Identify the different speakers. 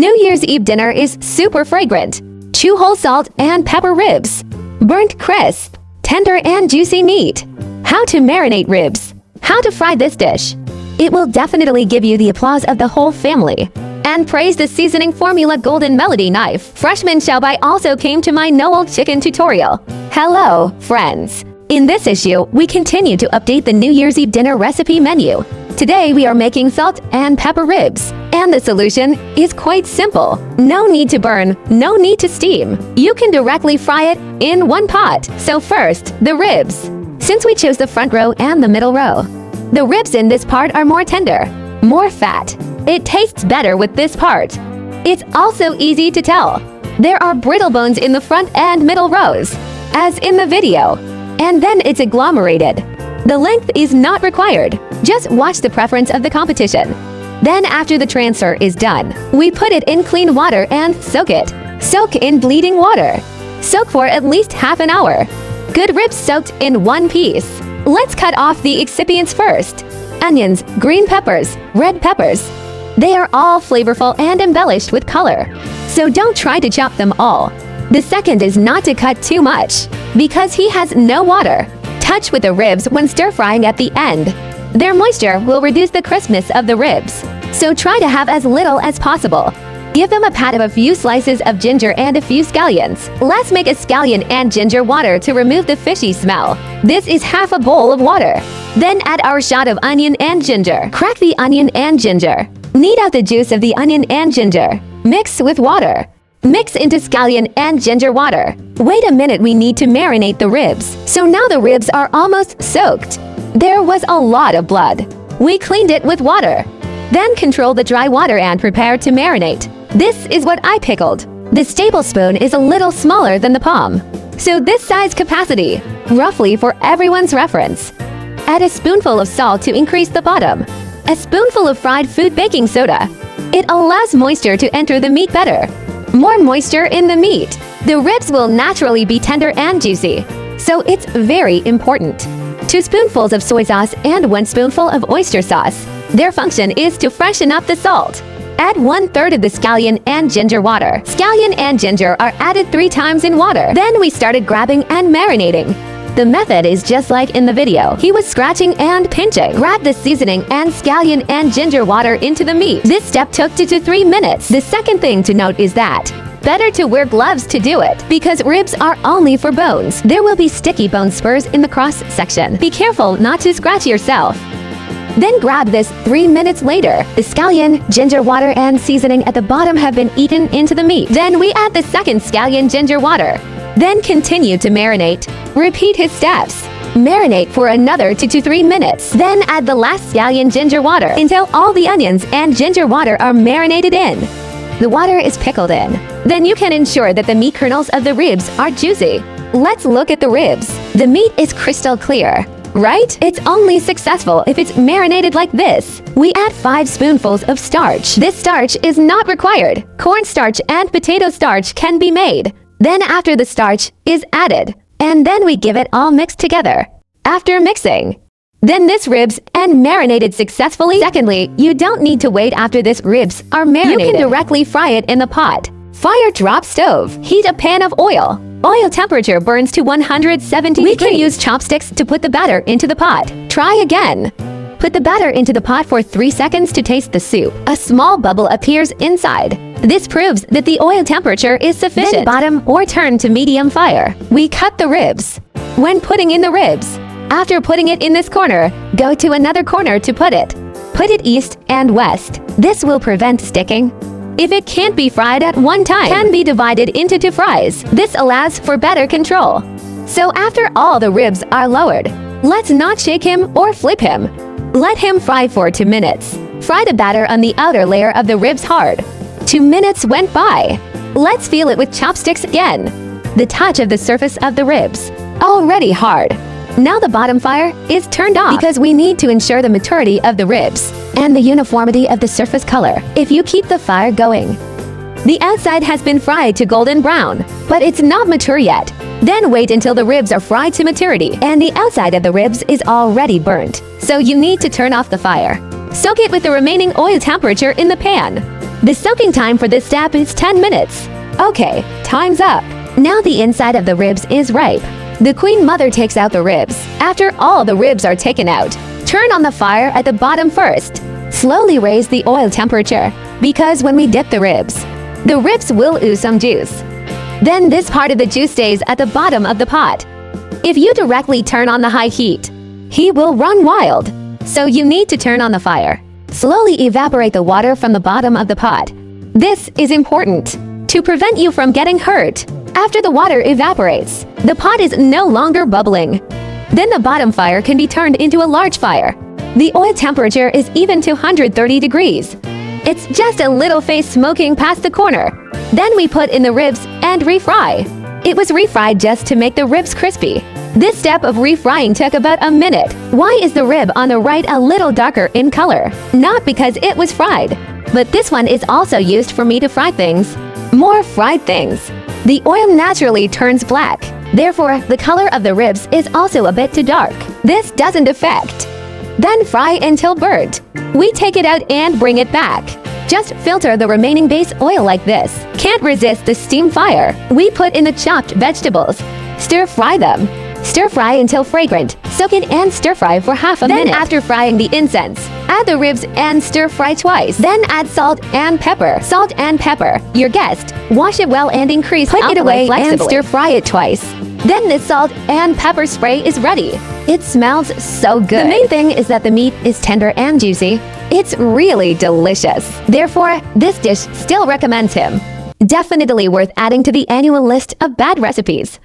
Speaker 1: New Year's Eve dinner is super fragrant. Chew whole salt and pepper ribs. Burnt crisp. Tender and juicy meat. How to marinate ribs. How to fry this dish. It will definitely give you the applause of the whole family. And praise the seasoning formula Golden Melody knife. Freshman Xiaobai also came to my no old chicken tutorial. Hello, friends. In this issue, we continue to update the New Year's Eve dinner recipe menu. Today we are making salt and pepper ribs. And the solution is quite simple. No need to burn, no need to steam. You can directly fry it in one pot. So first, the ribs. Since we chose the front row and the middle row, the ribs in this part are more tender, more fat. It tastes better with this part. It's also easy to tell. There are brittle bones in the front and middle rows, as in the video. And then it's agglomerated. The length is not required. Just watch the preference of the competition. Then after the transfer is done, we put it in clean water and soak it. Soak in bleeding water. Soak for at least half an hour. Good ribs soaked in one piece. Let's cut off the excipients first. Onions, green peppers, red peppers. They are all flavorful and embellished with color. So don't try to chop them all. The second is not to cut too much, because he has no water. Touch with the ribs when stir-frying at the end. Their moisture will reduce the crispness of the ribs, so try to have as little as possible. Give them a pat of a few slices of ginger and a few scallions. Let's make a scallion and ginger water to remove the fishy smell. This is half a bowl of water. Then add our shot of onion and ginger. Crack the onion and ginger. Knead out the juice of the onion and ginger. Mix with water. Mix into scallion and ginger water. Wait a minute, we need to marinate the ribs. So now the ribs are almost soaked. There was a lot of blood. We cleaned it with water. Then control the dry water and prepare to marinate. This is what I pickled. This tablespoon is a little smaller than the palm. So this size capacity, roughly for everyone's reference. Add a spoonful of salt to increase the bottom. A spoonful of fried food baking soda. It allows moisture to enter the meat better. More moisture in the meat. The ribs will naturally be tender and juicy. So it's very important. 2 spoonfuls of soy sauce and 1 spoonful of oyster sauce. Their function is to freshen up the salt. Add 1/3 of the scallion and ginger water. Scallion and ginger are added 3 times in water. Then we started grabbing and marinating. The method is just like in the video. He was scratching and pinching. Grab the seasoning and scallion and ginger water into the meat. This step took 2 to 3 minutes. The second thing to note is that better to wear gloves to do it, because ribs are only for bones. There will be sticky bone spurs in the cross section. Be careful not to scratch yourself. Then grab this 3 minutes later. The scallion, ginger water, and seasoning at the bottom have been eaten into the meat. Then we add the second scallion ginger water. Then continue to marinate. Repeat his steps. Marinate for another 2 to 3 minutes. Then add the last scallion ginger water until all the onions and ginger water are marinated in. The water is pickled in. Then you can ensure that the meat kernels of the ribs are juicy. Let's look at the ribs. The meat is crystal clear, right? It's only successful if it's marinated like this. We add 5 spoonfuls of starch. This starch is not required. Cornstarch and potato starch can be made. Then after the starch is added, and then we give it all mixed together. After mixing, then this ribs and marinated successfully. Secondly, you don't need to wait after this ribs are marinated. You can directly fry it in the pot. Fire drop stove. Heat a pan of oil. Oil temperature burns to 170 degrees. We can use chopsticks to put the batter into the pot. Try again. Put the batter into the pot for 3 seconds to taste the soup. A small bubble appears inside. This proves that the oil temperature is sufficient. Then bottom or turn to medium fire. We cut the ribs. When putting in the ribs, after putting it in this corner, go to another corner to put it. Put it east and west. This will prevent sticking. If it can't be fried at one time, it can be divided into 2 fries. This allows for better control. So after all the ribs are lowered, let's not shake him or flip him. Let him fry for 2 minutes. Fry the batter on the outer layer of the ribs hard. 2 minutes went by. Let's feel it with chopsticks again. The touch of the surface of the ribs. Already hard. Now the bottom fire is turned off because we need to ensure the maturity of the ribs and the uniformity of the surface color. If you keep the fire going, the outside has been fried to golden brown, but it's not mature yet. Then wait until the ribs are fried to maturity and the outside of the ribs is already burnt. So you need to turn off the fire. Soak it with the remaining oil temperature in the pan. The soaking time for this step is 10 minutes. Okay, time's up. Now the inside of the ribs is ripe. The queen mother takes out the ribs. After all the ribs are taken out, turn on the fire at the bottom first. Slowly raise the oil temperature, because when we dip the ribs will ooze some juice. Then this part of the juice stays at the bottom of the pot. If you directly turn on the high heat, he will run wild. So you need to turn on the fire. Slowly evaporate the water from the bottom of the pot. This is important to prevent you from getting hurt. After the water evaporates, the pot is no longer bubbling. Then the bottom fire can be turned into a large fire. The oil temperature is even 230 degrees. It's just a little face smoking past the corner. Then we put in the ribs and refry. It was refried just to make the ribs crispy. This step of refrying took about a minute. Why is the rib on the right a little darker in color? Not because it was fried, but this one is also used for me to fry things. More fried things. The oil naturally turns black. Therefore, the color of the ribs is also a bit too dark. This doesn't affect. Then fry until burnt. We take it out and bring it back. Just filter the remaining base oil like this. Can't resist the steam fire. We put in the chopped vegetables. Stir fry them. Stir fry until fragrant. Soak in and stir fry for half a minute. Then after frying the incense, add the ribs and stir fry twice. Then add salt and pepper. Salt and pepper. Your guest. Wash it well and increase. Put it away and stir fry it twice. Then the salt and pepper spray is ready. It smells so good. The main thing is that the meat is tender and juicy. It's really delicious. Therefore, this dish still recommends him. Definitely worth adding to the annual list of bad recipes.